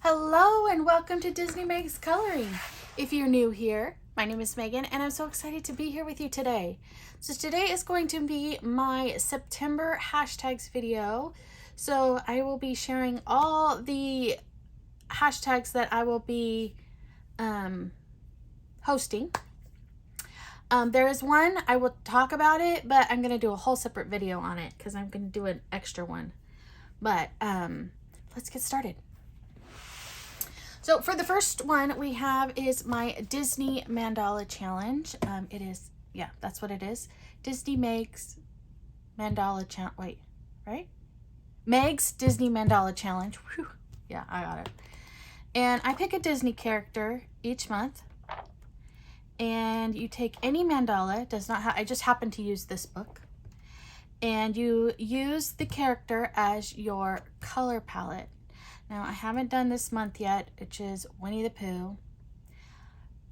Hello and welcome to Disney Makes Coloring. If you're new here, my name is Megan and I'm so excited to be here with you today. So today is going to be my September hashtags video. So I will be sharing all the hashtags that I will be hosting. There is one, I will talk about it, but I'm going to do a whole separate video on it because I'm going to do an extra one. But let's get started. So for the first one we have is my Disney Mandala Challenge. It is, yeah, that's what it is. Disney Makes Mandala Challenge, wait, right? Meg's Disney Mandala Challenge. Whew. Yeah, I got it. And I pick a Disney character each month. And you take any mandala, does not have, I just happen to use this book. And you use the character as your color palette. Now, I haven't done this month yet, which is Winnie the Pooh.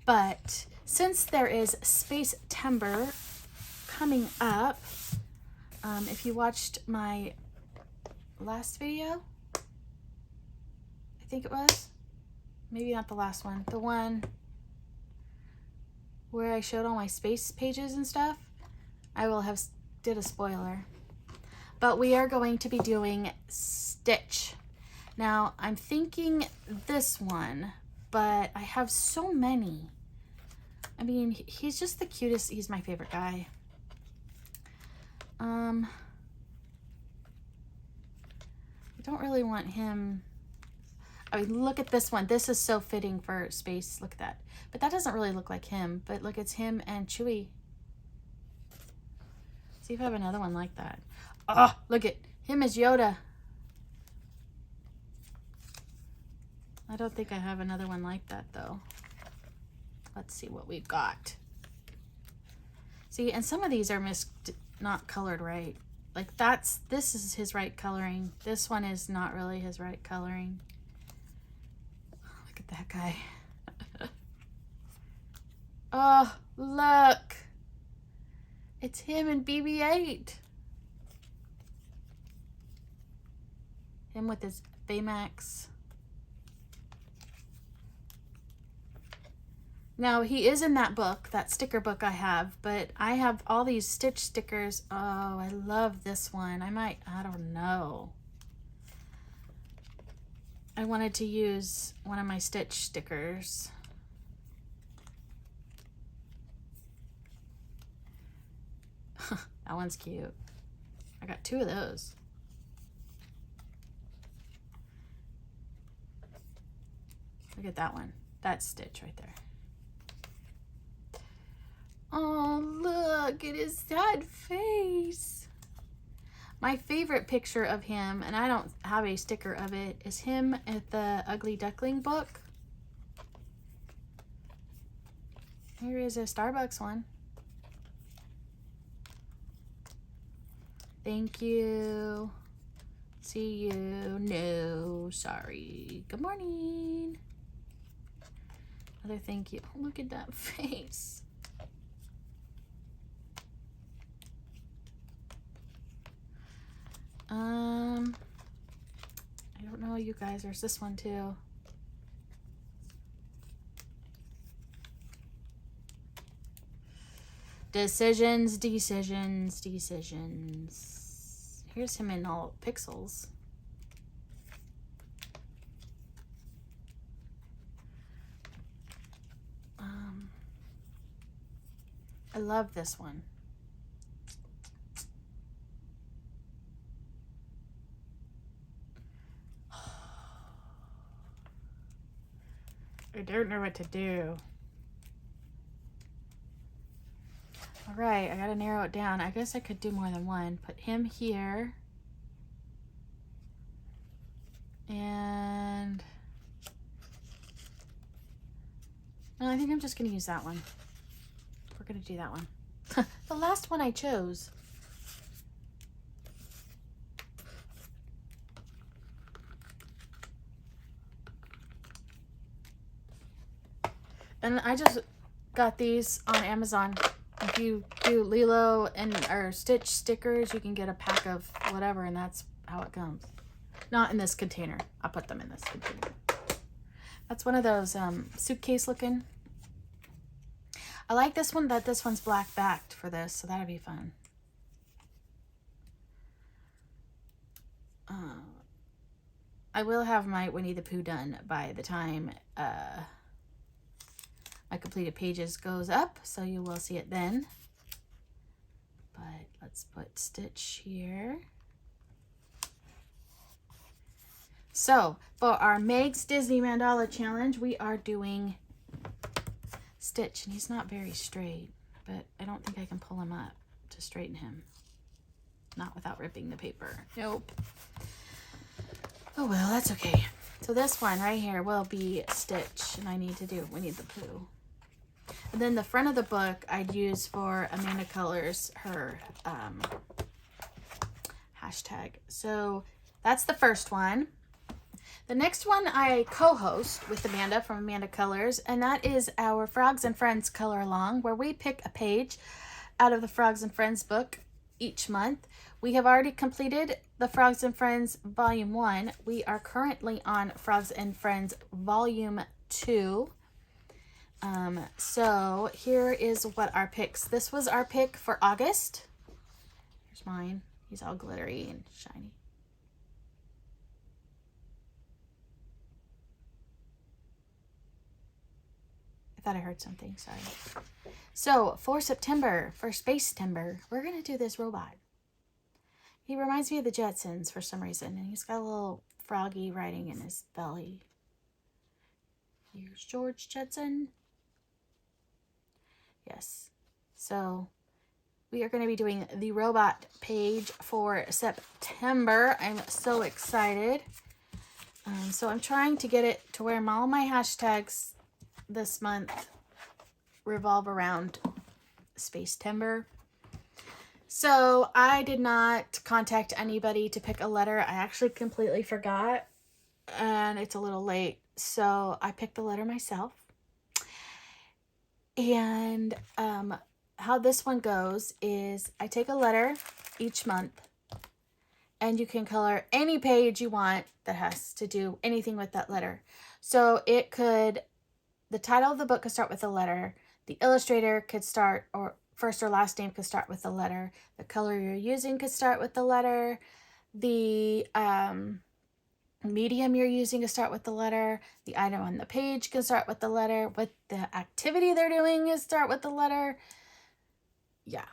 But since there is Space-Tember coming up, if you watched my last video, I think it was, maybe not the last one, the one where I showed all my space pages and stuff, I will have did a spoiler. But we are going to be doing Stitch. Now, I'm thinking this one, but I have so many. I mean, he's just the cutest. He's my favorite guy. I don't really want him. I mean, look at this one. This is so fitting for space. Look at that. But that doesn't really look like him. But look, it's him and Chewie. See if I have another one like that. Oh, look at him as Yoda. I don't think I have another one like that though. Let's see what we've got. See, and some of these are not colored right. Like this is his right coloring. This one is not really his right coloring. Look at that guy. Oh, look. It's him and BB-8. Him with his Baymax. Now, he is in that book, that sticker book I have, but I have all these Stitch stickers. Oh, I love this one. I don't know. I wanted to use one of my Stitch stickers. That one's cute. I got two of those. Look at that one. That's Stitch right there. Oh, look at his sad face. My favorite picture of him, and I don't have a sticker of it, is him at the Ugly Duckling book. Here is a Starbucks one. Thank you. See you. No, sorry. Good morning. Another thank you. Oh, look at that face. I don't know, you guys. There's this one too. Decisions, decisions, decisions. Here's him in all pixels. I love this one. I don't know what to do. All right, I gotta narrow it down. I guess I could do more than one. Put him here. And no, I think I'm just gonna use that one. We're gonna do that one. The last one I chose. And I just got these on Amazon. If you do Lilo and or Stitch stickers, you can get a pack of whatever, and that's how it comes. Not in this container. I'll put them in this container. That's one of those suitcase looking. I like this one, that this one's black backed for this, so that'll be fun. I will have my Winnie the Pooh done by the time my completed pages goes up, so you will see it then. But let's put Stitch here. So for our Meg's Disney Mandala Challenge, we are doing Stitch, and he's not very straight, but I don't think I can pull him up to straighten him. Not without ripping the paper. Nope. Oh well, that's okay. So this one right here will be Stitch, and I need to do Winnie the Pooh. And then the front of the book I'd use for Amanda Colors, her hashtag. So that's the first one. The next one I co-host with Amanda from Amanda Colors, and that is our Frogs and Friends Color Along, where we pick a page out of the Frogs and Friends book each month. We have already completed the Frogs and Friends Volume 1. We are currently on Frogs and Friends Volume 2. So here is what our picks. This was our pick for August. Here's mine. He's all glittery and shiny. I thought I heard something, sorry. So for September, for Space-tember, we're going to do this robot. He reminds me of the Jetsons for some reason, and he's got a little froggy writing in his belly. Here's George Jetson. Yes. So we are going to be doing the robot page for September. I'm so excited. So I'm trying to get it to where all my hashtags this month revolve around Space-tember. So I did not contact anybody to pick a letter. I actually completely forgot, and it's a little late. So I picked the letter myself. And how this one goes is I take a letter each month, and you can color any page you want that has to do anything with that letter. So it could, the title of the book could start with a letter. The illustrator could start, or first or last name could start with the letter. The color you're using could start with the letter. The medium you're using to start with the letter. The item on the page can start with the letter. What the activity they're doing is start with the letter. Yeah.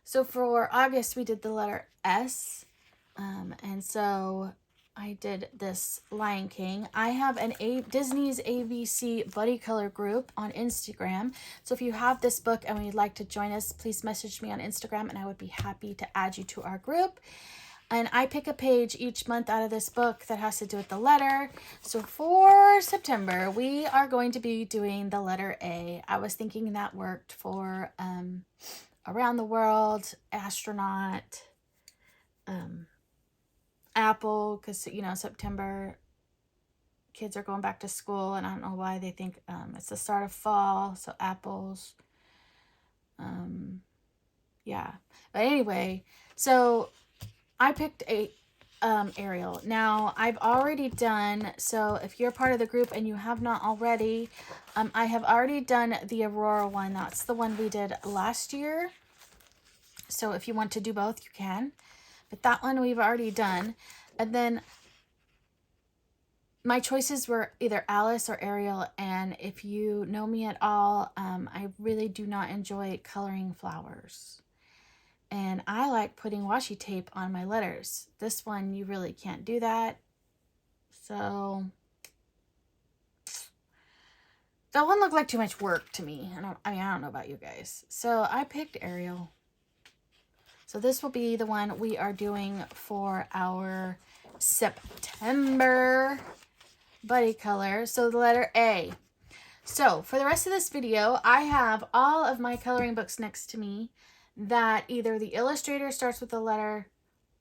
So for August, we did the letter S. And so I did this Lion King. I have an Disney's ABC Buddy Color group on Instagram. So if you have this book and you'd like to join us, please message me on Instagram and I would be happy to add you to our group. And I pick a page each month out of this book that has to do with the letter. So for September, we are going to be doing the letter A. I was thinking that worked for Around the World, Astronaut, Apple, because, you know, September, kids are going back to school, and I don't know why they think it's the start of fall, so apples. Yeah. But anyway, so I picked a Ariel. Now, I've already done, so if you're part of the group and you have not already, I have already done the Aurora one. That's the one we did last year. So if you want to do both, you can. But that one we've already done. And then my choices were either Alice or Ariel. And if you know me at all, I really do not enjoy coloring flowers. And I like putting washi tape on my letters. This one, you really can't do that. So that one looked like too much work to me. I don't know about you guys. So I picked Ariel. So this will be the one we are doing for our September buddy color. So the letter A. So for the rest of this video, I have all of my coloring books next to me that either the illustrator starts with the letter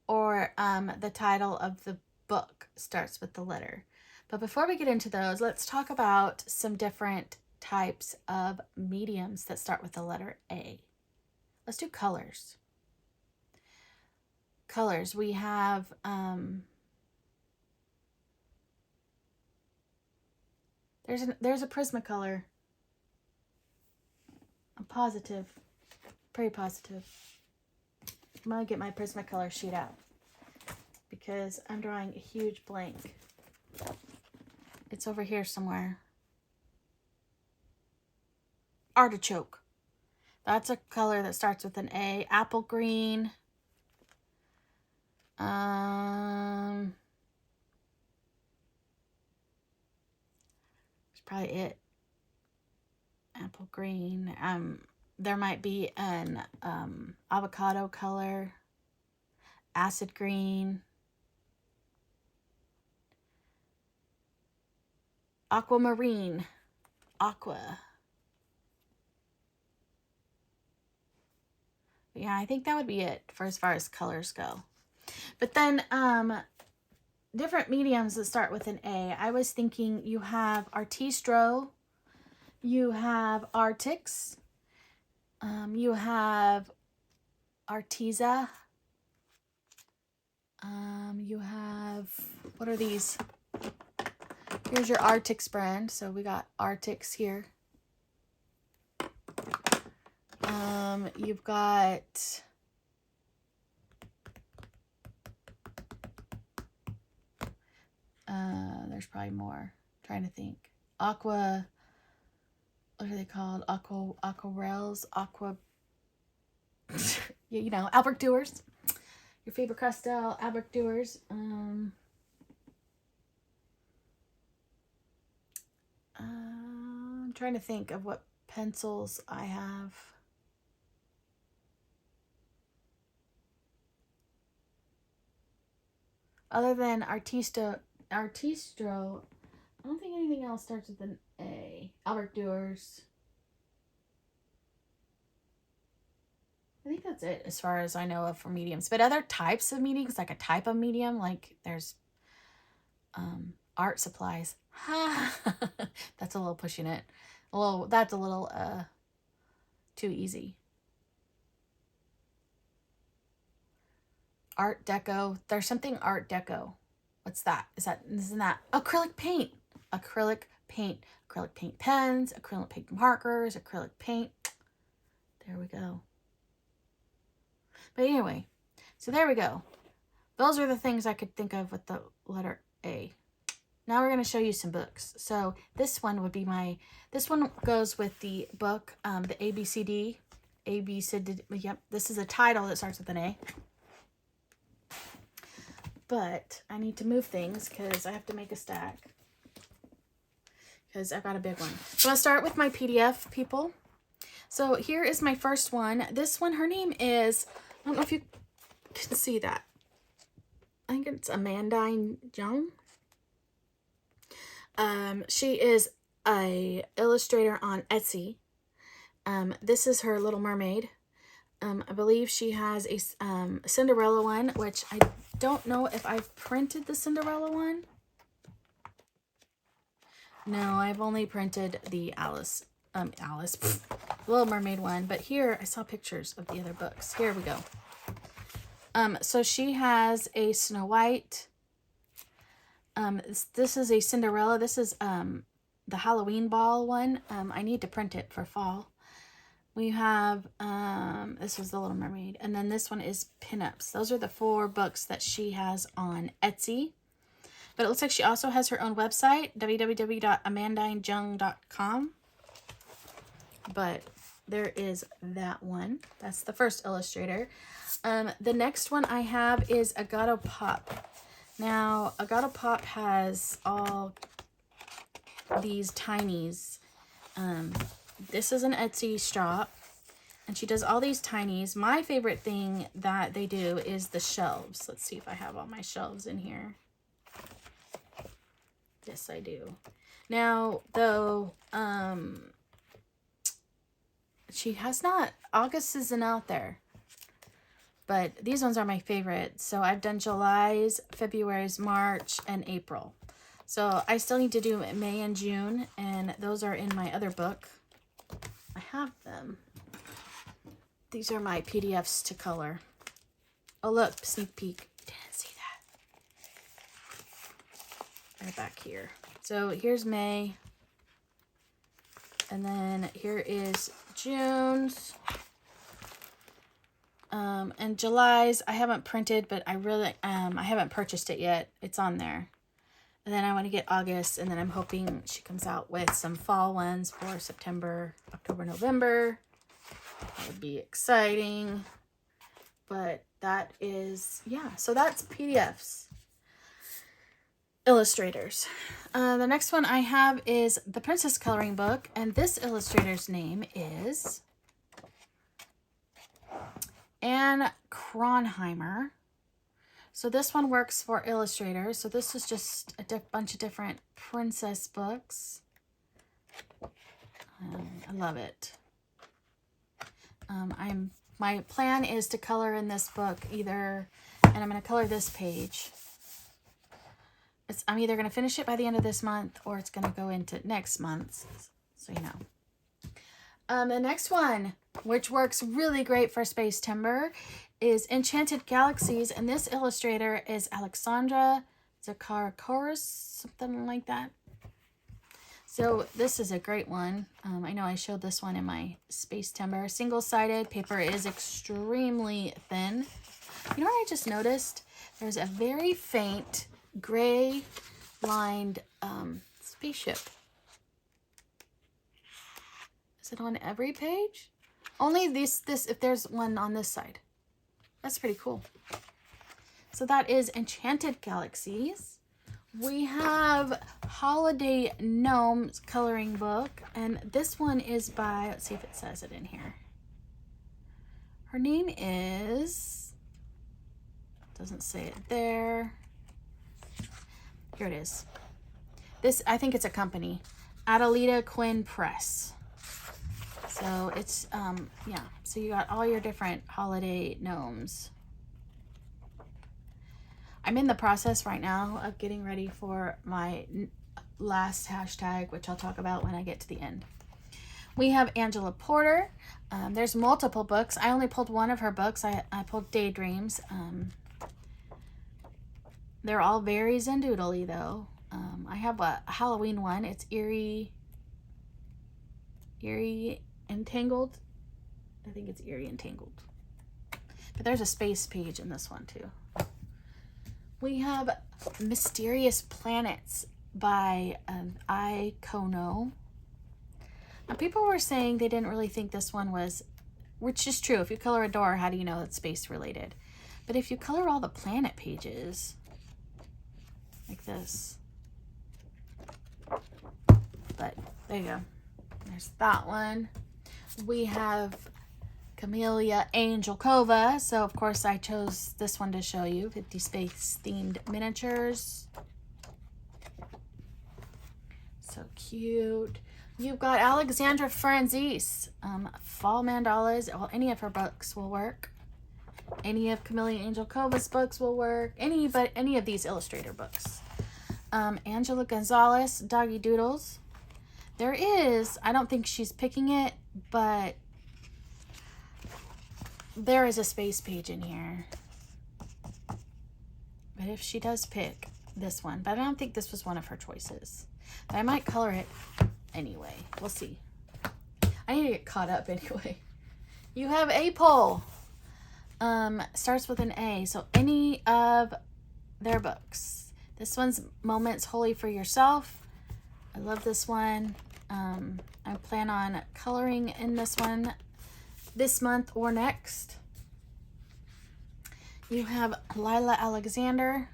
or the title of the book starts with the letter. But before we get into those, let's talk about some different types of mediums that start with the letter A. Let's do colors. Colors. We have There's a Prismacolor. I'm positive. Pretty positive. I'm going to get my Prismacolor sheet out because I'm drawing a huge blank. It's over here somewhere. Artichoke. That's a color that starts with an A. Apple green. That's probably it. Apple green. There might be an avocado color. Acid green. Aquamarine. Aqua. Yeah, I think that would be it for as far as colors go. But then different mediums that start with an A. I was thinking you have Artistro, you have Artix, you have Arteza, you have, what are these? Here's your Artix brand. So we got Artix here. You've got there's probably more. I'm trying to think. Aqua, what are they called? Aquarels, you know, Albrecht Dürer. Your Faber-Castell, Albrecht Dürer. I'm trying to think of what pencils I have. Other than Artistro, I don't think anything else starts with an A. Albrecht Dürer. I think that's it as far as I know of for mediums. But other types of mediums, like a type of medium, like there's art supplies. That's a little pushing it. That's a little too easy. Art Deco. There's something Art Deco. What's that? Isn't that acrylic paint? Acrylic paint. Acrylic paint pens, acrylic paint markers, acrylic paint. There we go. But anyway, so there we go. Those are the things I could think of with the letter A. Now we're going to show you some books. So this one would be this one goes with the book, the ABCD. Yep, this is a title that starts with an A. But I need to move things because I have to make a stack. Because I've got a big one. So I'll start with my PDF, people. So here is my first one. This one, her name is, I don't know if you can see that. I think it's Amanda Jung. She is a illustrator on Etsy. This is her Little Mermaid. I believe she has a Cinderella one, which I don't know if I've printed the Cinderella one. No, I've only printed the Little Mermaid one. But here, I saw pictures of the other books. Here we go. So she has a Snow White. This is a Cinderella. This is the Halloween ball one. I need to print it for fall. We have, this was the Little Mermaid. And then this one is Pinups. Those are the 4 books that she has on Etsy. But it looks like she also has her own website, www.amandinejung.com. But there is that one. That's the first illustrator. The next one I have is Agato Pop. Now, Agato Pop has all these tinies. This is an Etsy shop, and she does all these tinies. My favorite thing that they do is the shelves. Let's see if I have all my shelves in here. Yes, I do. Now, though, she has not, August isn't out there, but these ones are my favorite. So I've done July's, February's, March, and April. So I still need to do May and June, and those are in my other book. I have them. These are my PDFs to color. Oh, look, sneak peek. Didn't see that. Right back here. So here's May. And then here is June's. And July's I haven't printed, but I haven't purchased it yet. It's on there. And then I want to get August, and then I'm hoping she comes out with some fall ones for September, October, November. That would be exciting. But that is, yeah, so that's PDFs. Illustrators. The next one I have is the Princess Coloring Book, and this illustrator's name is Anne Kronheimer. So this one works for illustrators. So this is just a bunch of different princess books. I love it. My plan is to color in this book and I'm going to color this page. I'm either going to finish it by the end of this month or it's going to go into next month. So you know. The next one, which works really great for Space Timber, is Enchanted Galaxies, and this illustrator is Alexandra Zakharkouros, something like that. So this is a great one. I know I showed this one in my Space Timber. Single-sided paper is extremely thin. You know what I just noticed? There's a very faint gray lined spaceship. Is it on every page? Only this if there's one on this side. That's pretty cool. So that is Enchanted Galaxies. We have Holiday Gnomes coloring book, and this one is by, let's see if it says it in here. Her name is, doesn't say it there. Here it is. This, I think it's a company, Adelita Quinn Press. So it's, yeah, so you got all your different holiday gnomes. I'm in the process right now of getting ready for my last hashtag, which I'll talk about when I get to the end. We have Angela Porter. There's multiple books. I only pulled one of her books. I pulled Daydreams. They're all very zendoodly though. I have a Halloween one. It's Eerie Entangled. I think it's Eerie Entangled. But there's a space page in this one too. We have Mysterious Planets by I. Kono. Now, people were saying they didn't really think this one was, which is true. If you color a door, how do you know it's space related? But if you color all the planet pages, like this. But there you go. There's that one. We have Camellia Angelkova. So, of course, I chose this one to show you. 50 space-themed miniatures. So cute. You've got Alexandra Franzese. Fall Mandalas. Well, any of her books will work. Any of Camellia Angelkova's books will work. Any of these illustrator books. Angela Gonzalez, Doggy Doodles. There is, I don't think she's picking it, but there is a space page in here. But if she does pick this one, but I don't think this was one of her choices. But I might color it anyway. We'll see. I need to get caught up anyway. You have A Pole. Starts with an A. So any of their books. This one's Moments Wholly for Yourself. I love this one. I plan on coloring in this one this month or next. You have Lila Alexander.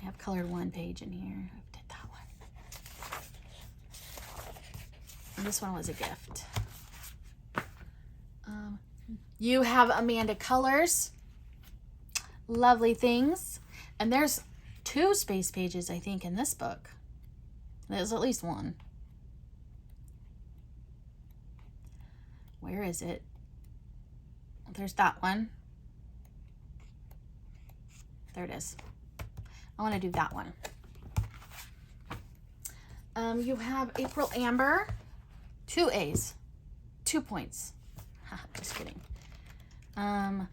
I have colored one page in here. I did that one. And this one was a gift. You have Amanda Colors. Lovely Things. And there's 2 space pages, I think, in this book. There's at least one. Where is it? There's that one. There it is. I want to do that one. You have April Amber. 2 A's. 2 points. Just kidding. I'm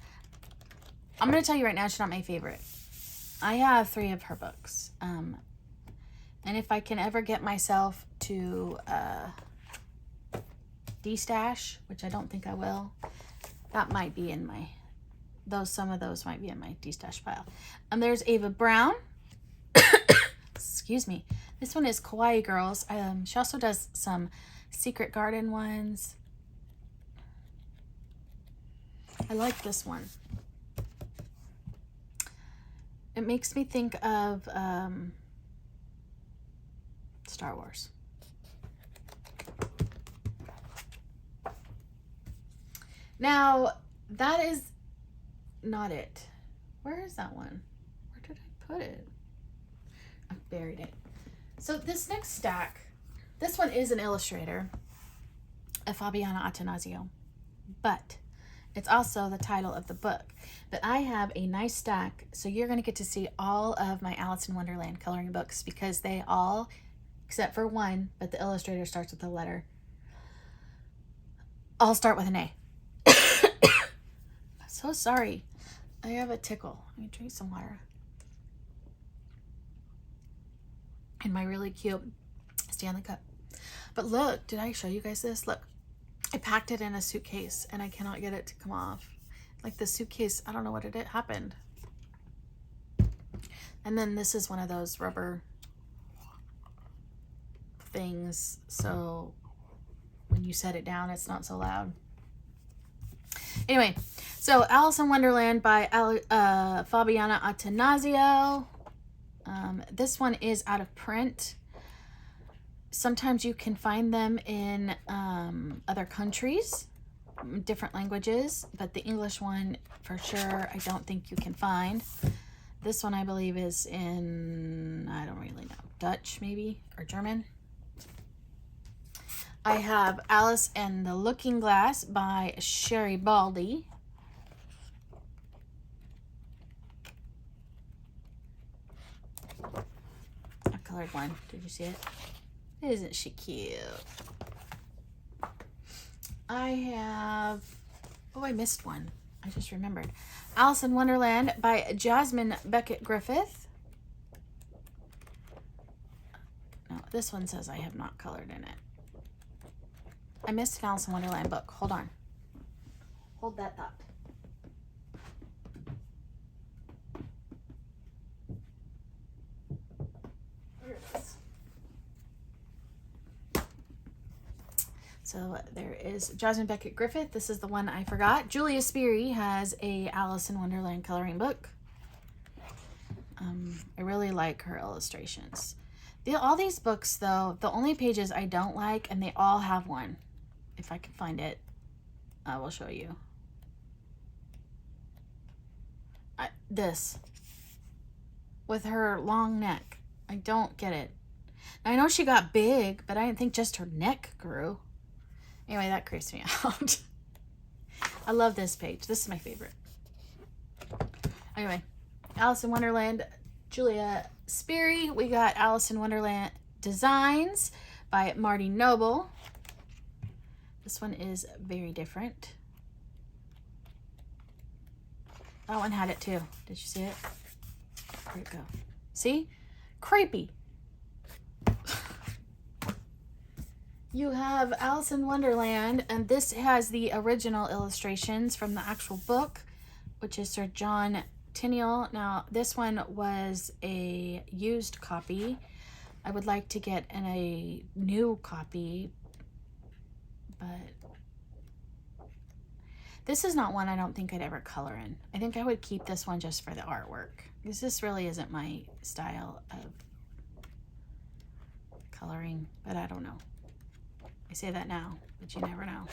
going to tell you right now, she's not my favorite. I have 3 of her books. And And if I can ever get myself to destash, which I don't think I will, that might be in my, some of those might be in my destash pile. There's Ava Brown. Excuse me. This one is Kawaii Girls. She also does some Secret Garden ones. I like this one. It makes me think of Star Wars. Now, that is not it. Where is that one? Where did I put it? I buried it. So this next stack, this one is an illustrator, a Fabiana Attanasio, but it's also the title of the book. But I have a nice stack, so you're going to get to see all of my Alice in Wonderland coloring books, because they all, except for one, but the illustrator starts with a letter, all start with an A. I'm so sorry. I have a tickle. Let me drink some water. And my really cute Stanley cup. But look, did I show you guys this? Look, I packed it in a suitcase and I cannot get it to come off. Like the suitcase, I don't know what it happened. And then this is one of those rubber things, so when you set it down, it's not so loud. Anyway, so Alice in Wonderland by Fabiana Attanasio. This one is out of print. Sometimes you can find them in other countries, different languages, but the English one for sure I don't think you can find. This one I believe is in, I don't really know, Dutch maybe, or German. I have Alice and the Looking Glass by Sherry Baldy. A colored one. Did you see it? Isn't she cute? I have, oh, I missed one. I just remembered. Alice in Wonderland by Jasmine Beckett Griffith. No, this one says I have not colored in it. I missed an Alice in Wonderland book. Hold on. Hold that thought. There it is. So there is Jasmine Beckett Griffith. This is the one I forgot. Julia Speary has a Alice in Wonderland coloring book. I really like her illustrations. All these books, though, the only pages I don't like, and they all have one. If I can find it, I will show you. This. With her long neck. I don't get it. I know she got big, but I didn't think just her neck grew. Anyway, that creeps me out. I love this page. This is my favorite. Anyway, Alice in Wonderland, Julia Speary. We got Alice in Wonderland Designs by Marty Noble. This one is very different. That one had it too. Did you see it? Where'd it go? See? Creepy. You have Alice in Wonderland, and this has the original illustrations from the actual book, which is Sir John Tyndall. Now, this one was a used copy. I would like to get a new copy, but this is not one I don't think I'd ever color in. I think I would keep this one just for the artwork, because this really isn't my style of coloring, but I don't know. I say that now, but you never know.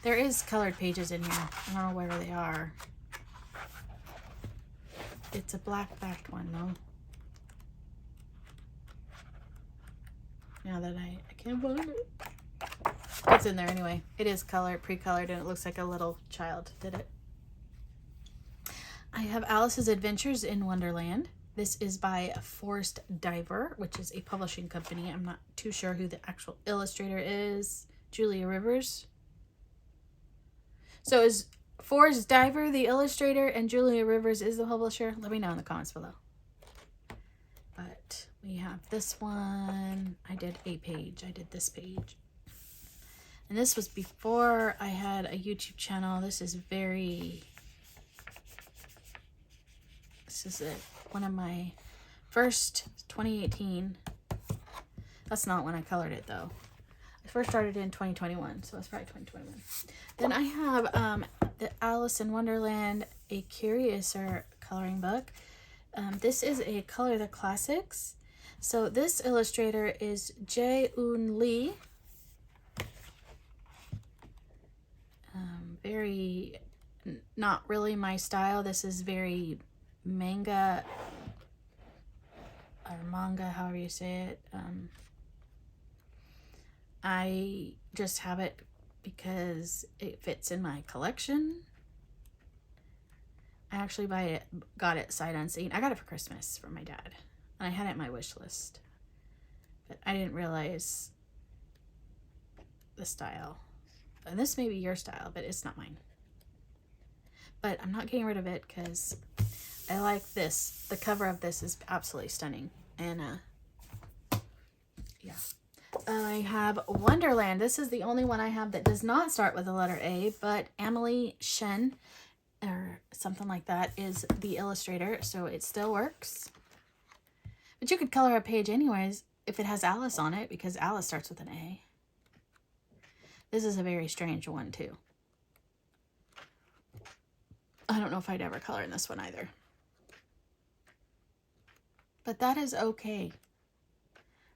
There is colored pages in here. I don't know where they are. It's a black backed one though. Now that I can't find it. It's in there anyway. It is colored, pre-colored, and it looks like a little child did it. I have Alice's Adventures in Wonderland. This is by Forest Diver, which is a publishing company. I'm not too sure who the actual illustrator is. Julia Rivers. So is Forest Diver the illustrator and Julia Rivers is the publisher? Let me know in the comments below. But We have this one. I did a page. I did this page. And this was before I had a YouTube channel. This is one of my first 2018. That's not when I colored it though. I first started in 2021, so it's probably 2021. Then I have the Alice in Wonderland, a Curiouser coloring book. This is a Color the Classics. So this illustrator is Jae-Eun Lee. Very not really my style. This is very manga or manga, however you say it. I just have it because it fits in my collection. I actually got it sight unseen. I got it for Christmas from my dad, and I had it in my wish list, but I didn't realize the style. And this may be your style, but it's not mine. But I'm not getting rid of it because I like this. The cover of this is absolutely stunning. And yeah. I have Wonderland. This is the only one I have that does not start with the letter A, but Emily Shen or something like that is the illustrator, so it still works. But you could color a page anyways if it has Alice on it, because Alice starts with an A. This is a very strange one too. I don't know if I'd ever color in this one either. But that is okay.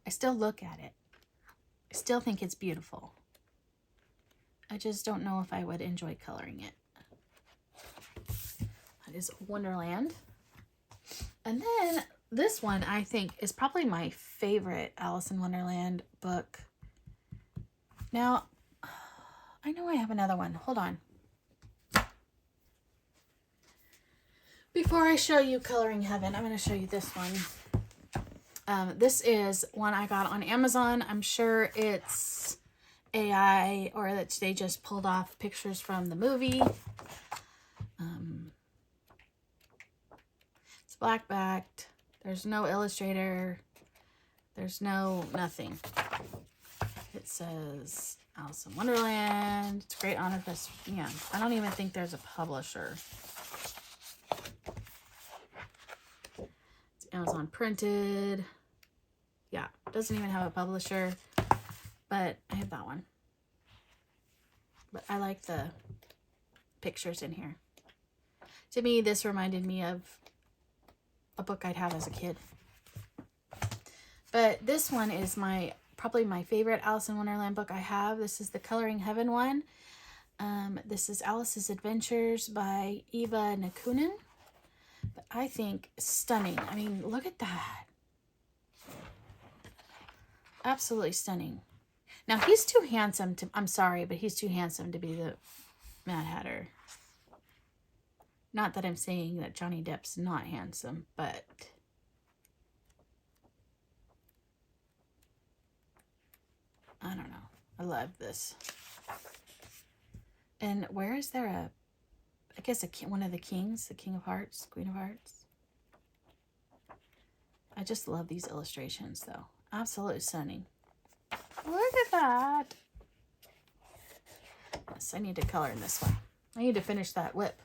I still look at it. I still think it's beautiful. I just don't know if I would enjoy coloring it. That is Wonderland. And then this one I think is probably my favorite Alice in Wonderland book. Now, I know I have another one. Hold on. Before I show you Coloring Heaven, I'm going to show you this one. This is one I got on Amazon. I'm sure it's AI or that they just pulled off pictures from the movie. It's black backed. There's no illustrator. There's no nothing. It says Alice in Wonderland. It's great honor for, yeah, I don't even think there's a publisher. It's Amazon printed. Yeah, doesn't even have a publisher, but I have that one. But I like the pictures in here. To me, this reminded me of a book I'd have as a kid. But this one is probably my favorite Alice in Wonderland book I have. This is the Coloring Heaven one. This is Alice's Adventures by Eva Nakunin. But I think stunning. I mean, look at that. Absolutely stunning. Now, he's too handsome to, I'm sorry, but he's too handsome to be the Mad Hatter. Not that I'm saying that Johnny Depp's not handsome, but I don't know. I love this. And where is there I guess one of the kings, the King of Hearts, Queen of Hearts. I just love these illustrations though. Absolutely stunning. Look at that. Yes, I need to color in this one. I need to finish that whip.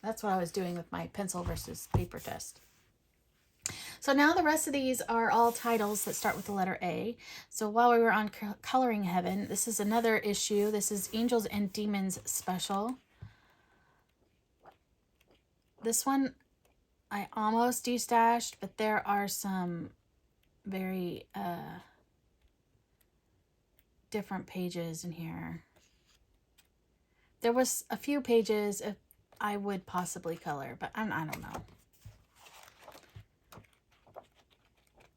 That's what I was doing with my pencil versus paper test. So now the rest of these are all titles that start with the letter A. So while we were on Coloring Heaven, this is another issue. This is Angels and Demons Special. This one I almost destashed, but there are some very different pages in here. There was a few pages if I would possibly color, but I don't know.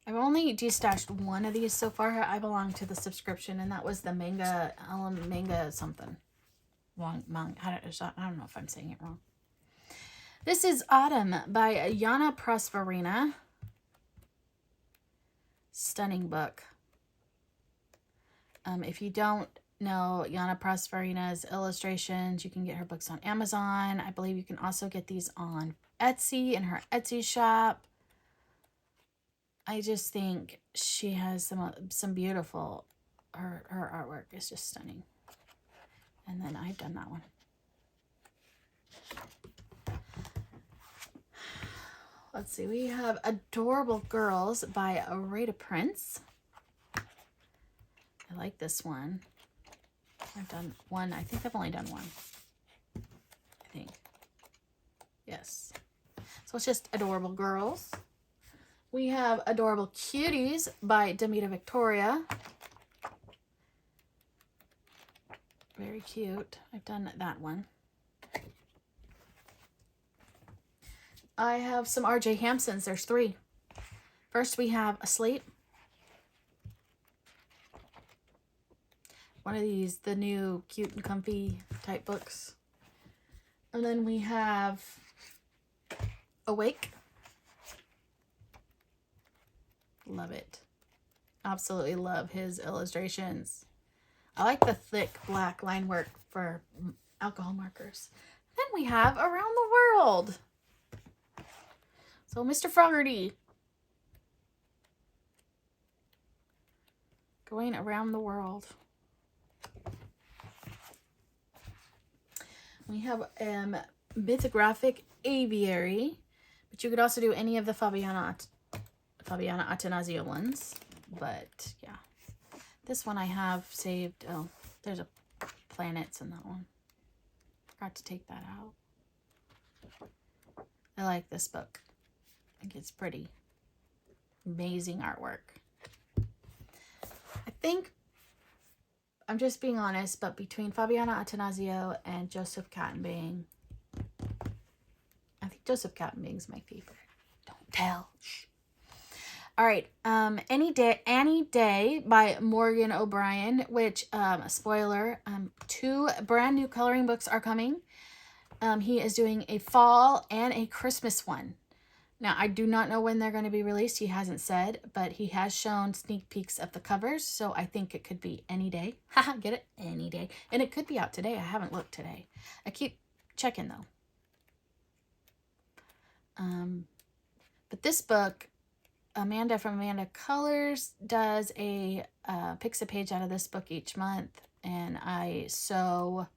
I've only destashed one of these so far. I belong to the subscription, and that was the manga something. I don't know if I'm saying it wrong. This is Autumn by Yana Prosperina. Stunning book. If you don't know Yana Prosperina's illustrations, you can get her books on Amazon. I believe you can also get these on Etsy in her Etsy shop. I just think she has some beautiful, her artwork is just stunning. And then I've done that one. Let's see, we have Adorable Girls by Rita Prince. I like this one. I've done one. I think I've only done one. I think. Yes. So it's just Adorable Girls. We have Adorable Cuties by Demita Victoria. Very cute. I've done that one. I have some R.J. Hampsons. There's 3. First we have Asleep. One of these, the new cute and comfy type books. And then we have Awake. Love it. Absolutely love his illustrations. I like the thick black line work for alcohol markers. Then we have Around the World. So Mr. Fogarty. Going around the world. We have Mythographic Aviary, but you could also do any of the Fabiana Attanasio ones. But yeah, this one I have saved. Oh, there's a planets in that one. Forgot to take that out. I like this book. I think it's pretty. Amazing artwork. I think, I'm just being honest, but between Fabiana Attanasio and Joseph Kattenbang, I think Joseph Kattenbang's my favorite. Don't tell. Shh. All right, Annie Day by Morgan O'Brien, which, spoiler, 2 brand new coloring books are coming. He is doing a fall and a Christmas one. Now, I do not know when they're going to be released. He hasn't said, but he has shown sneak peeks of the covers, so I think it could be any day. Haha, get it? Any day. And it could be out today. I haven't looked today. I keep checking, though. But this book, Amanda from Amanda Colors does picks a page out of this book each month, and I so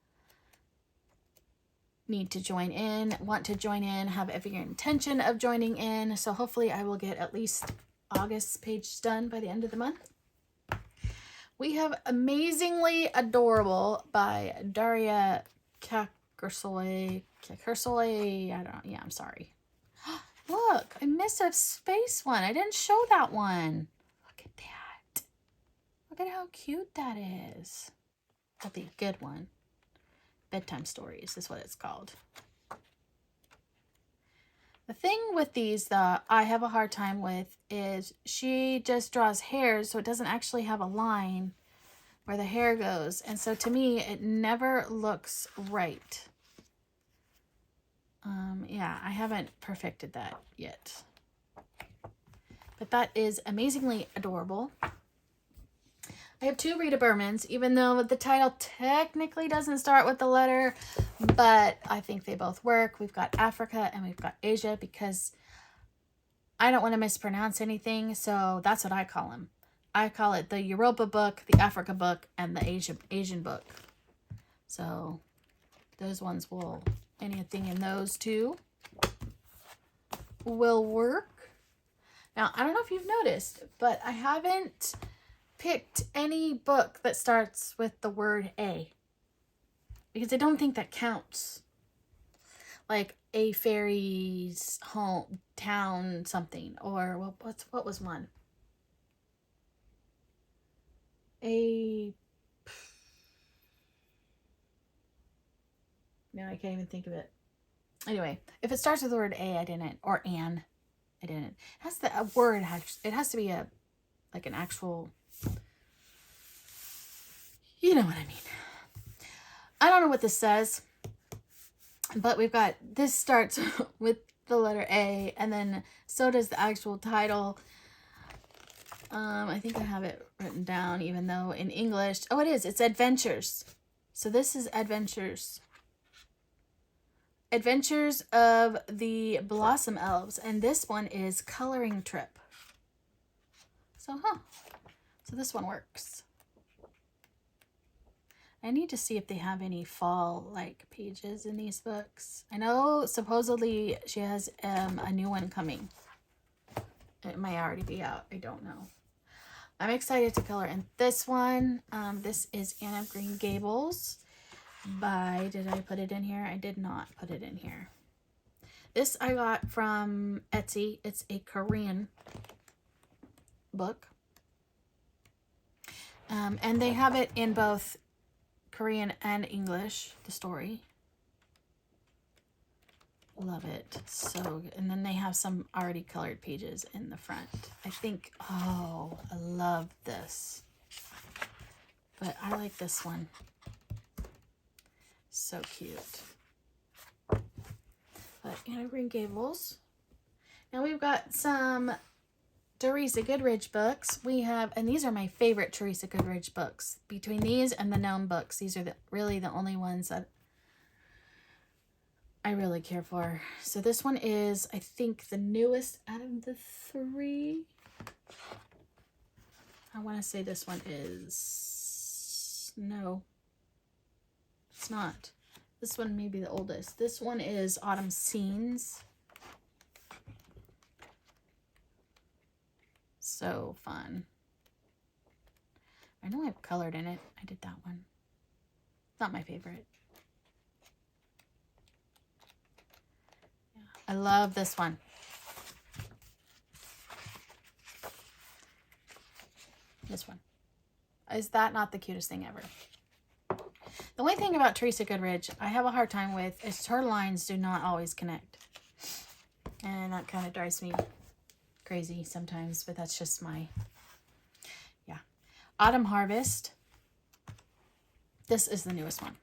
need to join in, want to join in, have every intention of joining in. So hopefully I will get at least August's page done by the end of the month. We have Amazingly Adorable by Daria Kakersoy. Yeah, I'm sorry. Look, I missed a space one. I didn't show that one. Look at that. Look at how cute that is. That'll be a good one. Bedtime Stories is what it's called. The thing with these that I have a hard time with is she just draws hairs, so it doesn't actually have a line where the hair goes. And so to me, it never looks right. Yeah, I haven't perfected that yet. But that is Amazingly Adorable. I have 2 Rita Bermans, even though the title technically doesn't start with the letter, but I think they both work. We've got Africa and we've got Asia because I don't want to mispronounce anything, so that's what I call them. I call it the Europa book, the Africa book, and the Asian book. So those ones will, anything in those 2 will work. Now, I don't know if you've noticed, but I haven't picked any book that starts with the word A, because I don't think that counts. Like A Fairy's Home Town something, or what was one? No, I can't even think of it. Anyway, if it starts with the word A, I didn't, or Anne, I didn't. It has to, a word has, it has to be a, like an actual, you know what I mean. I don't know what this says, but we've got, this starts with the letter A, and then so does the actual title. I think I have it written down, even though in English, oh, it is, it's Adventures. So this is Adventures. Adventures of the Blossom Elves, and this one is Coloring Trip. So, so this one works. I need to see if they have any fall like pages in these books. I know supposedly she has a new one coming. It might already be out. I don't know. I'm excited to color in this one. This is Anne of Green Gables by, did I put it in here? I did not put it in here. This I got from Etsy. It's a Korean book. And they have it in both Korean and English, the story. Love it. So good. And then they have some already colored pages in the front. I think, oh, I love this. But I like this one. So cute. But Anne of Green Gables. Now we've got some Teresa Goodridge books. We have, and these are my favorite Teresa Goodridge books. Between these and the Gnome books, these are really the only ones that I really care for. So this one is, I think, the newest out of the three. I want to say this one is, no, it's not. This one may be the oldest. This one is Autumn Scenes. So fun. I know I've colored in it. I did that one. Not my favorite. Yeah. I love this one. This one. Is that not the cutest thing ever? The only thing about Teresa Goodridge I have a hard time with is her lines do not always connect. And that kind of drives me crazy sometimes, but that's just my, yeah. Autumn Harvest. This is the newest one.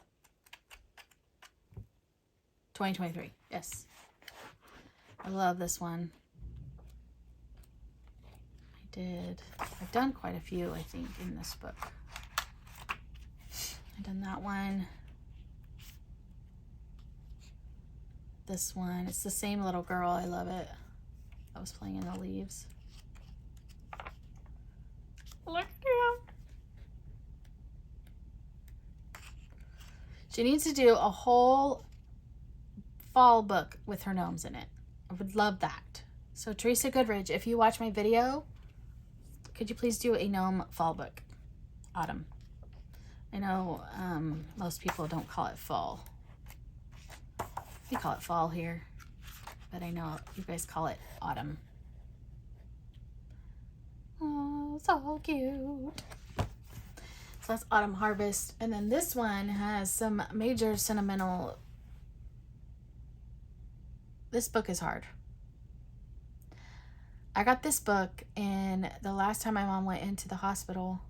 2023, yes. I love this one. I've done quite a few, I think, in this book. I've done that one. This one, it's the same little girl, I love it. I was playing in the leaves. Look at him. She needs to do a whole fall book with her gnomes in it. I would love that. So Teresa Goodridge, if you watch my video, could you please do a gnome fall book? Autumn. I know most people don't call it fall. We call it fall here, but I know you guys call it autumn. Oh, so cute. So that's Autumn Harvest. And then this one has some major sentimental. This book is hard. I got this book, and the last time my mom went into the hospital,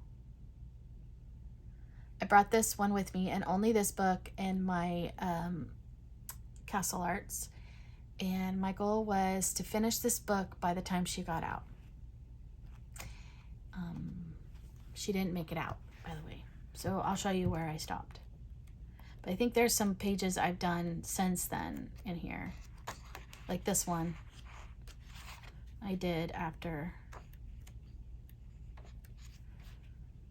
I brought this one with me, and only this book and my Castle Arts. And my goal was to finish this book by the time she got out. She didn't make it out, by the way. So I'll show you where I stopped. But I think there's some pages I've done since then in here. Like this one. I did after.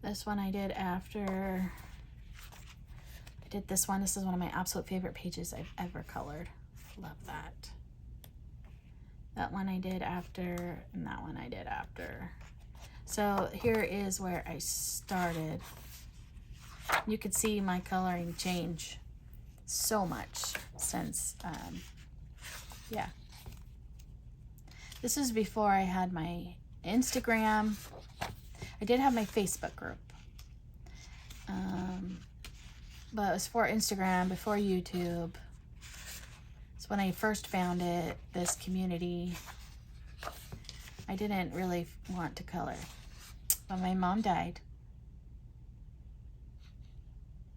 This one I did after. I did this one. This is one of my absolute favorite pages I've ever colored. Love that. That one I did after, and that one I did after. So here is where I started. You could see my coloring change so much since, yeah. This is before I had my Instagram. I did have my Facebook group. But it was for Instagram, before YouTube. It's when I first found it, this community. I didn't really want to color. But my mom died.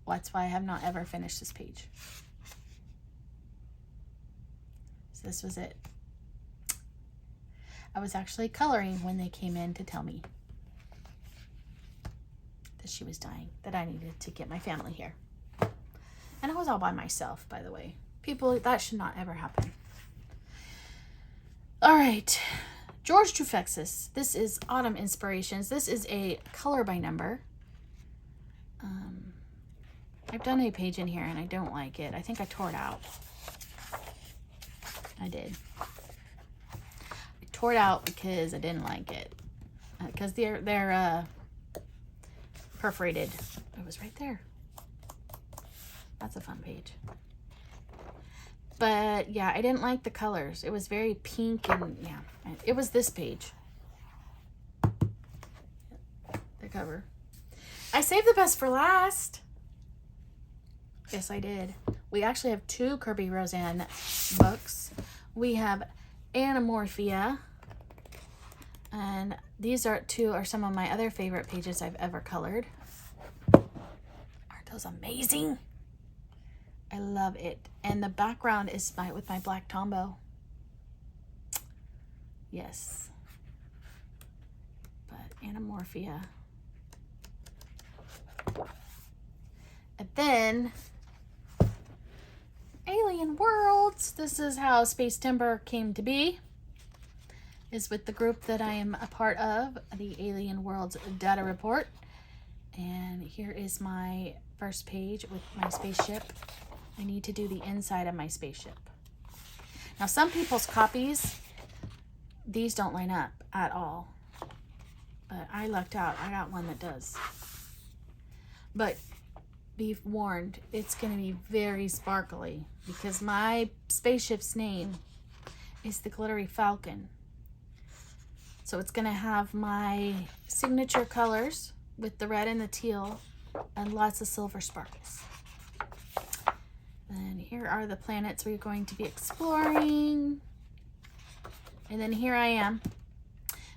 That's why I have not ever finished this page. So this was it. I was actually coloring when they came in to tell me that she was dying, that I needed to get my family here. And I was all by myself, by the way. People, that should not ever happen. All right. George Trufexis. This is Autumn Inspirations. This is a color by number. I've done a page in here and I don't like it. I think I tore it out. I did. I tore it out because I didn't like it. Because they're perforated. It was right there. That's a fun page. But yeah, I didn't like the colors. It was very pink and yeah, it was this page. The cover. I saved the best for last. Yes, I did. We actually have 2 Kirby Roseanne books. We have Anamorphia. And these are some of my other favorite pages I've ever colored. Aren't those amazing? I love it. And the background is with my black Tombow. Yes. But Anamorphia. And then Alien Worlds. This is how Space Timber came to be. Is with the group that I am a part of, the Alien Worlds Data Report. And here is my first page with my spaceship. I need to do the inside of my spaceship. Now, some people's copies, these don't line up at all. But I lucked out. I got one that does. But be warned, it's going to be very sparkly because my spaceship's name is the Glittery Falcon. So it's going to have my signature colors with the red and the teal and lots of silver sparkles. And here are the planets we're going to be exploring. And then here I am.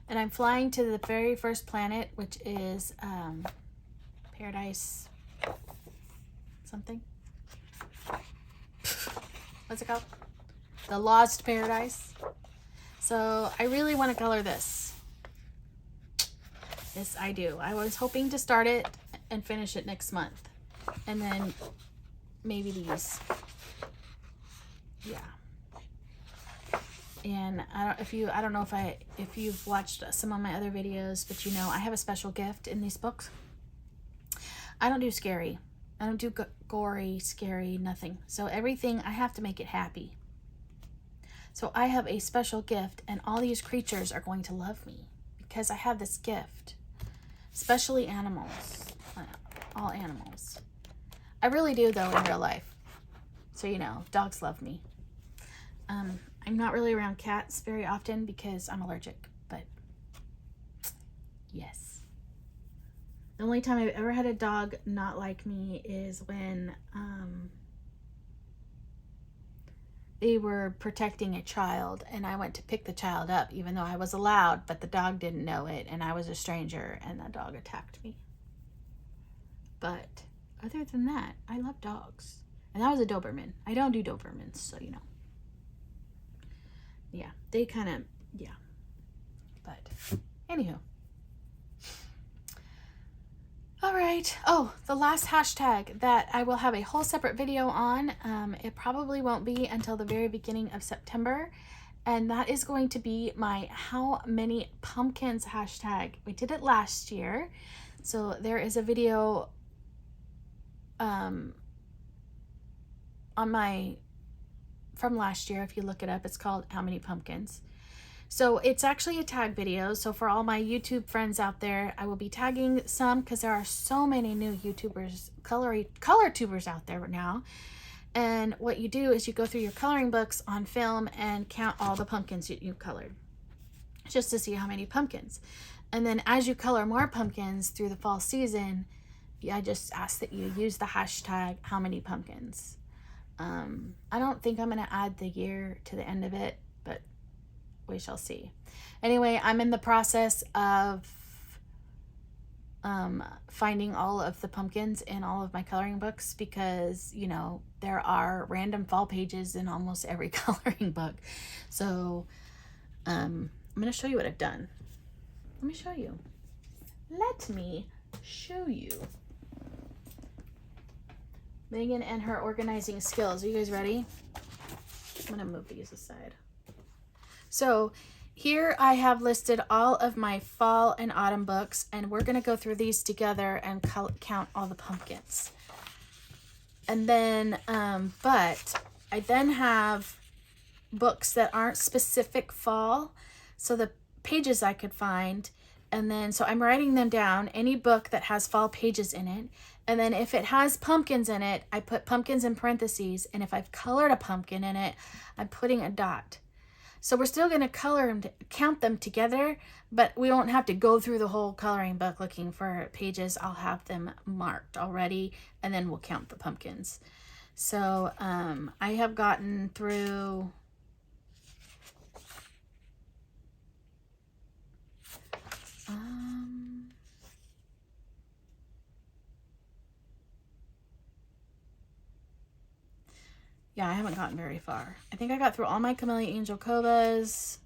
And I'm flying to the very first planet, which is Paradise something. What's it called? The Lost Paradise. So I really want to color this. Yes, I do. I was hoping to start it and finish it next month. And then maybe these. Yeah. And I don't know if you've watched some of my other videos, but you know, I have a special gift in these books. I don't do scary. I don't do gory, scary, nothing. So everything, I have to make it happy. So I have a special gift, and all these creatures are going to love me because I have this gift. Especially animals. All animals. I really do, though, in real life. So, you know, dogs love me. I'm not really around cats very often because I'm allergic, but yes. The only time I've ever had a dog not like me is when they were protecting a child and I went to pick the child up even though I was allowed, but the dog didn't know it and I was a stranger and that dog attacked me. But other than that, I love dogs. And that was a Doberman. I don't do Dobermans, so you know. Yeah, they kind of, yeah. But anywho. All right. Oh, the last hashtag that I will have a whole separate video on. It probably won't be until the very beginning of September. And that is going to be my how many pumpkins hashtag. We did it last year. So there is a video on from last year. If you look it up, it's called How Many Pumpkins. So it's actually a tag video. So for all my YouTube friends out there, I will be tagging some because there are so many new YouTubers, color tubers out there now. And what you do is you go through your coloring books on film and count all the pumpkins you colored just to see how many pumpkins. And then as you color more pumpkins through the fall season, I just ask that you use the hashtag how many pumpkins. I don't think I'm going to add the year to the end of it, but we shall see. Anyway, I'm in the process of finding all of the pumpkins in all of my coloring books because, you know, there are random fall pages in almost every coloring book. So I'm going to show you what I've done. Let me show you. Let me show you. Megan and her organizing skills. Are you guys ready? I'm going to move these aside. So here I have listed all of my fall and autumn books, and we're going to go through these together and count all the pumpkins. And then, but I then have books that aren't specific fall, so the pages I could find, and then so I'm writing them down, any book that has fall pages in it, and then if it has pumpkins in it, I put pumpkins in parentheses, and if I've colored a pumpkin in it, I'm putting a dot. So we're still going to color them, count them together, but we won't have to go through the whole coloring book looking for pages. I'll have them marked already, and then we'll count the pumpkins. So I have gotten through yeah, I haven't gotten very far. I think I got through all my Camellia Angel Cobas.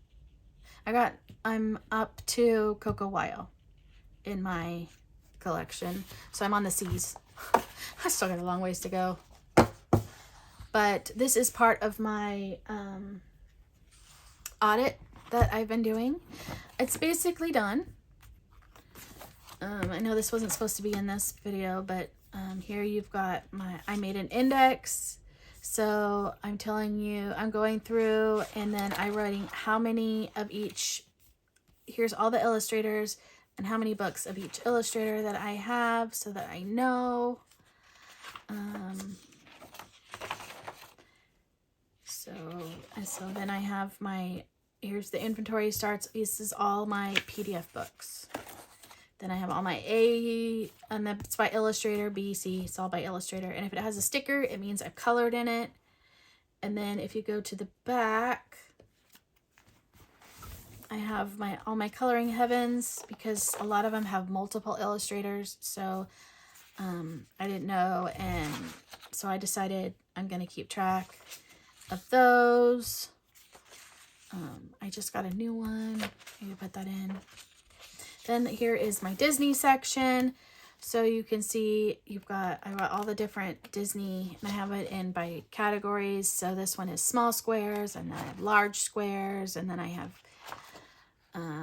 I'm up to Coco Wyo in my collection. So I'm on the C's. I still got a long ways to go. But this is part of my audit that I've been doing. It's basically done. I know this wasn't supposed to be in this video, but here you've got I made an index. So I'm telling you, I'm going through and then I'm writing how many of each, here's all the illustrators and how many books of each illustrator that I have so that I know. So then I have here's the inventory starts. This is all my PDF books. Then I have all my A, and it's by illustrator, B, C, it's all by illustrator. And if it has a sticker, it means I've colored in it. And then if you go to the back, I have all my coloring heavens, because a lot of them have multiple illustrators. So I didn't know, and so I decided I'm going to keep track of those. I just got a new one. I need to put that in. Then here is my Disney section. So you can see I got all the different Disney, and I have it in by categories. So this one is small squares, and then I have large squares, and then I have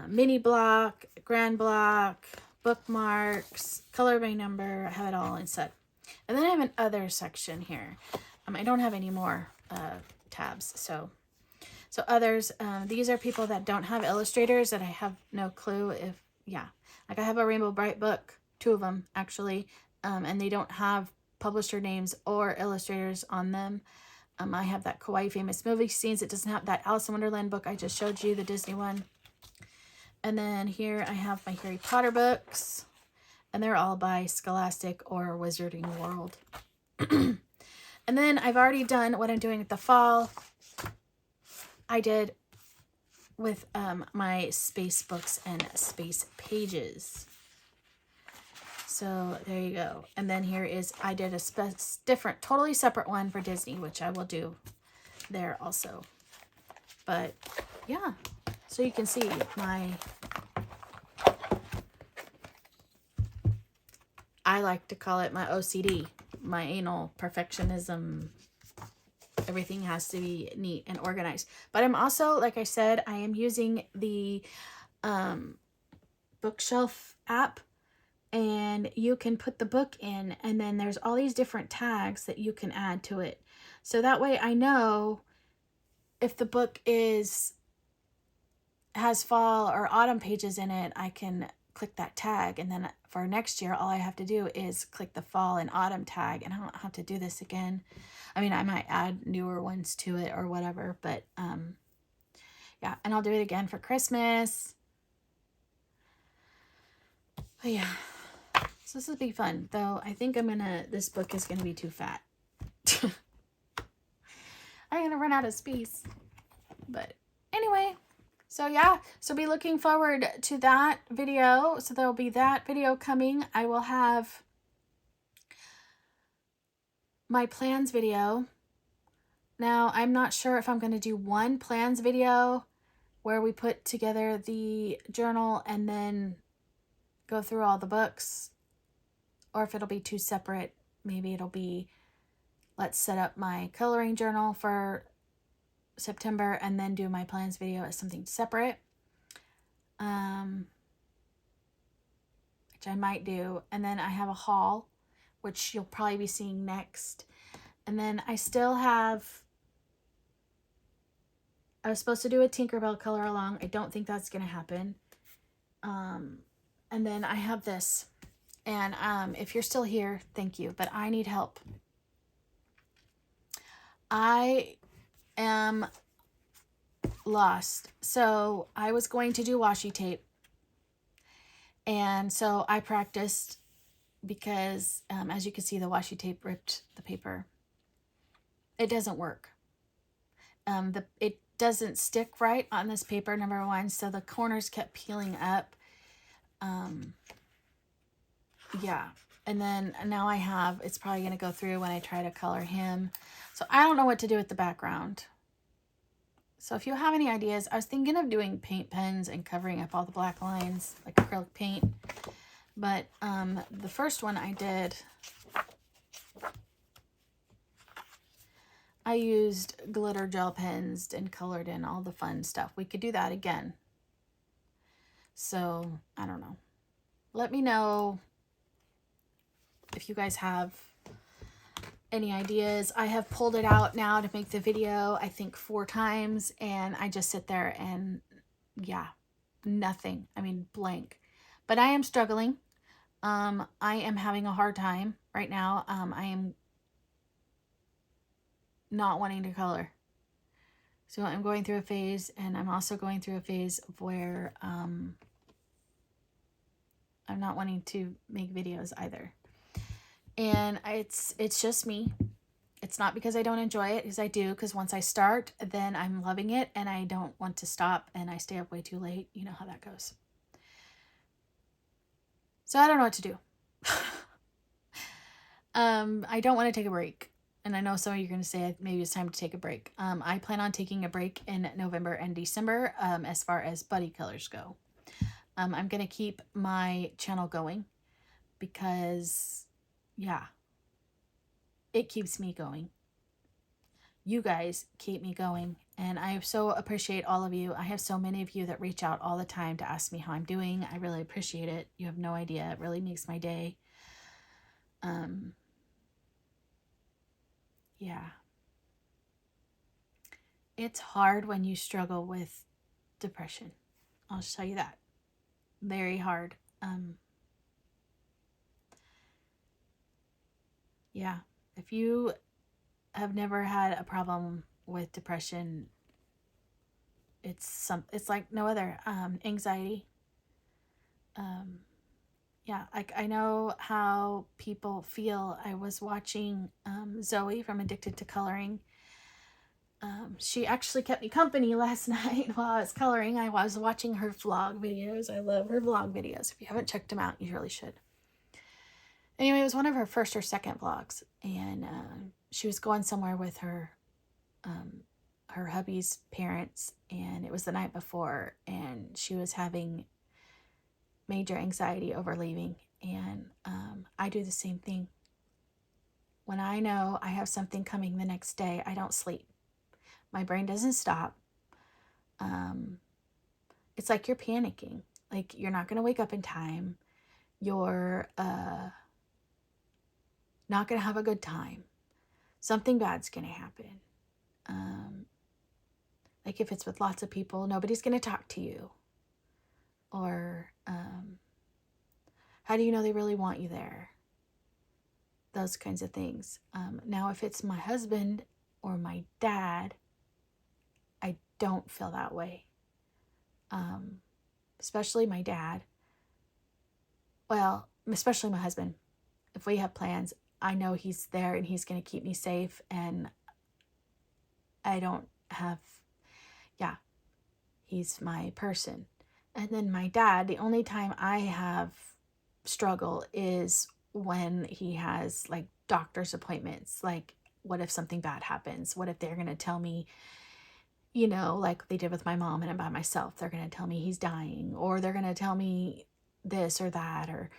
mini block, grand block, bookmarks, color by number. I have it all in set. And then I have an other section here. I don't have any more tabs. So others, these are people that don't have illustrators that I have no clue if, yeah. Like I have a Rainbow Bright book, 2 of them actually, and they don't have publisher names or illustrators on them. I have that Kawaii Famous Movie Scenes. It doesn't have that Alice in Wonderland book I just showed you, the Disney one. And then here I have my Harry Potter books, and they're all by Scholastic or Wizarding World. And then I've already done what I'm doing with the fall. I did with my space books and space pages. So there you go. And then here is, I did a different, totally separate one for Disney, which I will do there also. But yeah, so you can see I like to call it my OCD, my anal perfectionism. Everything has to be neat and organized. But I'm also, like I said, I am using the bookshelf app, and you can put the book in, and then there's all these different tags that you can add to it. So that way I know if the book has fall or autumn pages in it, I can click that tag, and then for next year all I have to do is click the fall and autumn tag, and I don't have to do this again. I mean, I might add newer ones to it or whatever, but yeah, and I'll do it again for Christmas. But yeah, so this will be fun, though I think this book is gonna be too fat. I'm gonna run out of space. But anyway, so yeah, so be looking forward to that video. So there'll be that video coming. I will have my plans video. Now, I'm not sure if I'm going to do one plans video where we put together the journal and then go through all the books, or if it'll be 2 separate. Maybe it'll be, let's set up my coloring journal for September and then do my plans video as something separate. which I might do. And then I have a haul, which you'll probably be seeing next. And then I still have, I was supposed to do a Tinkerbell color along. I don't think that's going to happen. And then I have this. And if you're still here, thank you. But I need help. I am lost. So I was going to do washi tape. And so I practiced because, as you can see, the washi tape ripped the paper. It doesn't work. It doesn't stick right on this paper, number one. So the corners kept peeling up. Yeah. And then now I have, it's probably going to go through when I try to color him. So I don't know what to do with the background. So if you have any ideas, I was thinking of doing paint pens and covering up all the black lines like acrylic paint. But the first one I did, I used glitter gel pens and colored in all the fun stuff. We could do that again. So I don't know. Let me know if you guys have any ideas. I have pulled it out now to make the video, I think 4 times, and I just sit there and yeah, nothing. I mean, blank. But I am struggling. I am having a hard time right now. I am not wanting to color. So I'm going through a phase, and I'm also going through a phase of where I'm not wanting to make videos either. And it's just me. It's not because I don't enjoy it, because I do, because once I start, then I'm loving it, and I don't want to stop, and I stay up way too late. You know how that goes. So I don't know what to do. I don't want to take a break. And I know some of you are going to say maybe it's time to take a break. I plan on taking a break in November and December as far as buddy colors go. I'm going to keep my channel going because, yeah, it keeps me going. You guys keep me going. And I so appreciate all of you. I have so many of you that reach out all the time to ask me how I'm doing. I really appreciate it. You have no idea. It really makes my day. Yeah. It's hard when you struggle with depression. I'll just tell you that. Very hard. Yeah. If you have never had a problem with depression, it's like no other. Anxiety. Yeah, I know how people feel. I was watching Zoe from Addicted to Coloring. She actually kept me company last night while I was coloring. I was watching her vlog videos. I love her vlog videos. If you haven't checked them out, you really should. Anyway, it was one of her first or second vlogs, and she was going somewhere with her hubby's parents, and it was the night before, and she was having major anxiety over leaving. And I do the same thing. When I know I have something coming the next day, I don't sleep. My brain doesn't stop. It's like you're panicking. Like you're not going to wake up in time. You're not going to have a good time. Something bad's going to happen. Like if it's with lots of people, nobody's going to talk to you. Or how do you know they really want you there? Those kinds of things. Now, if it's my husband or my dad, I don't feel that way. Especially my dad. Well, especially my husband. If we have plans, I know he's there and he's going to keep me safe. And I don't have, yeah, he's my person. And then my dad, the only time I have struggle is when he has like doctor's appointments. Like, what if something bad happens? What if they're going to tell me, you know, like they did with my mom and I'm by myself, they're going to tell me he's dying, or they're going to tell me this or that, or,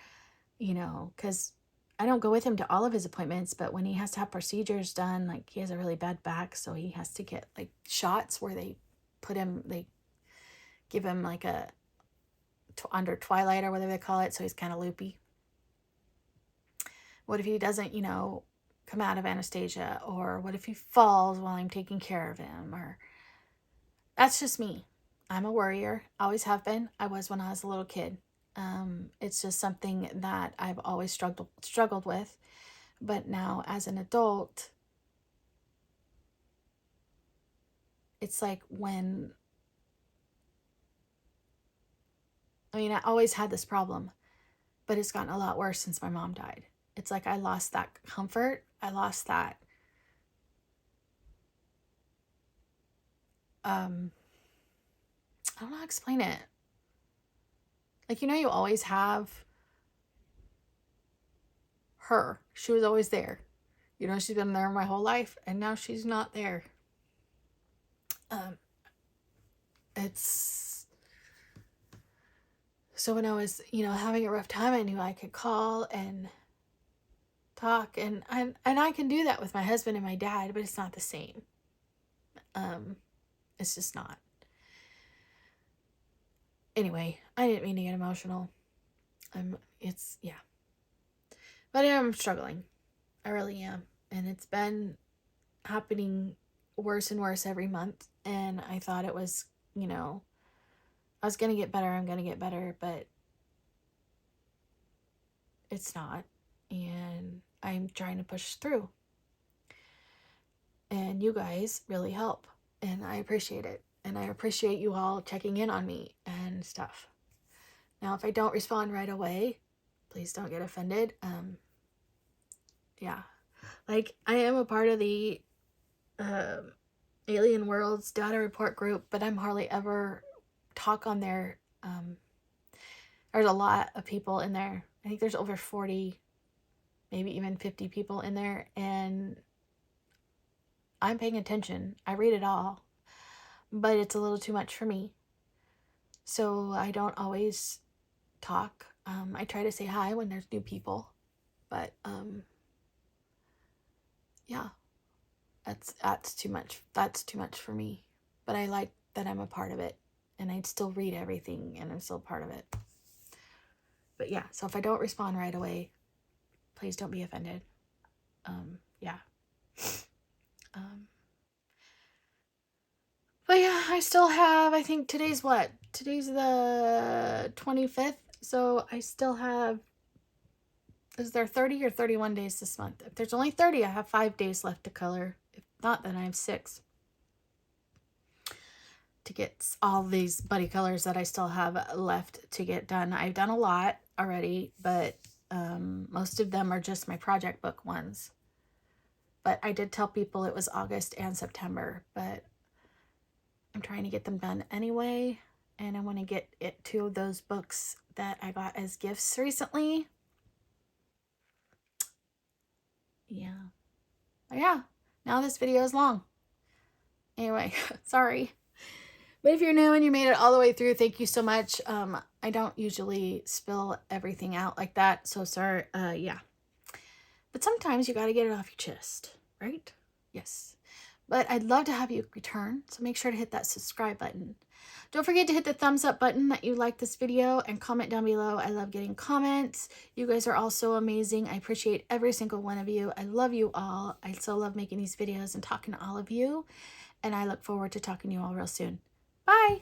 you know, because I don't go with him to all of his appointments, but when he has to have procedures done, like he has a really bad back, so he has to get like shots where they put him, they give him like a under twilight or whatever they call it, so he's kind of loopy? What if he doesn't, you know, come out of anesthesia? Or what if he falls while I'm taking care of him? Or that's just me. I'm a worrier. Always have been. I was when I was a little kid. It's just something that I've always struggled with. But now as an adult, it's like when, I mean, I always had this problem, but it's gotten a lot worse since my mom died. It's like I lost that comfort. I lost that, I don't know how to explain it. Like, you know, you always have her. She was always there. You know, she's been there my whole life, and now she's not there. It's so when I was, you know, having a rough time, I knew I could call and talk, and I can do that with my husband and my dad, but it's not the same. It's just not. Anyway, I didn't mean to get emotional. Yeah. But I'm struggling. I really am. And it's been happening worse and worse every month. And I thought it was, you know, I was going to get better. I'm going to get better. But it's not. And I'm trying to push through. And you guys really help. And I appreciate it. And I appreciate you all checking in on me and stuff. Now, if I don't respond right away, please don't get offended. Yeah. Like, I am a part of the Alien Worlds data report group, but I'm hardly ever talk on there. There's a lot of people in there. I think there's over 40, maybe even 50 people in there, and I'm paying attention. I read it all, but it's a little too much for me. So I don't always talk. I try to say hi when there's new people, but yeah, that's too much. That's too much for me. But I like that I'm a part of it, and I'd still read everything, and I'm still part of it. But yeah, so if I don't respond right away, please don't be offended. Yeah. But yeah, I still have, I think today's what? Today's the 25th. So I still have, is there 30 or 31 days this month? If there's only 30, I have 5 days left to color. If not, then I have 6 to get all these buddy colors that I still have left to get done. I've done a lot already, but most of them are just my project book ones. But I did tell people it was August and September, but I'm trying to get them done anyway. And I want to get it to those books that I got as gifts recently. Yeah. But yeah, now this video is long. Anyway, sorry. But if you're new and you made it all the way through, thank you so much. I don't usually spill everything out like that, so sorry. Yeah. But sometimes you got to get it off your chest, right? Yes. But I'd love to have you return, so make sure to hit that subscribe button. Don't forget to hit the thumbs up button that you like this video and comment down below. I love getting comments. You guys are all so amazing. I appreciate every single one of you. I love you all. I so love making these videos and talking to all of you. And I look forward to talking to you all real soon. Bye!